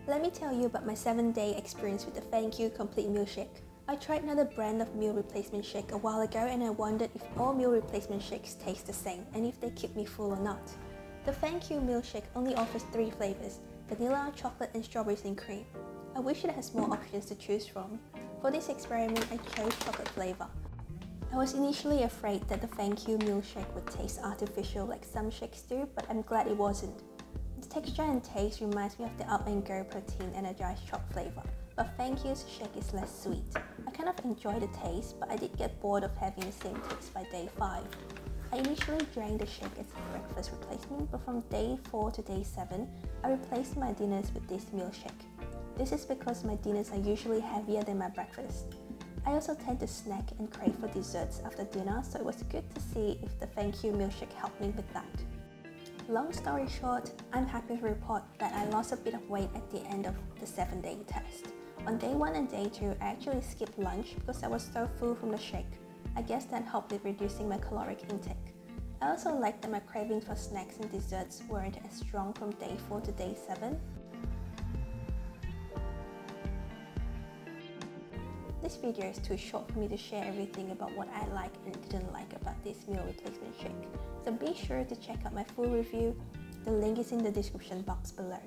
Let me tell you about my 7-day experience with the PhenQ Complete Meal Shake. I tried another brand of meal replacement shake a while ago and I wondered if all meal replacement shakes taste the same and if they keep me full or not. The PhenQ Meal Shake only offers 3 flavors: vanilla, chocolate and strawberries and cream. I wish it has more options to choose from. For this experiment, I chose chocolate flavor. I was initially afraid that the PhenQ Meal Shake would taste artificial like some shakes do, but I'm glad it wasn't. The texture and taste reminds me of the Up and Go protein energized choc flavor, but PhenQ's shake is less sweet. I kind of enjoy the taste, but I did get bored of having the same taste by day 5. I initially drank the shake as a breakfast replacement, but from day 4 to day 7, I replaced my dinners with this meal shake. This is because my dinners are usually heavier than my breakfast. I also tend to snack and crave for desserts after dinner, so it was good to see if the PhenQ Meal Shake helped me with that. Long story short, I'm happy to report that I lost a bit of weight at the end of the 7-day test. On day 1 and day 2, I actually skipped lunch because I was so full from the shake. I guess that helped with reducing my caloric intake. I also liked that my cravings for snacks and desserts weren't as strong from day 4 to day 7. This video is too short for me to share everything about what I like and didn't like about this meal replacement shake, so be sure to check out my full review. The link is in the description box below.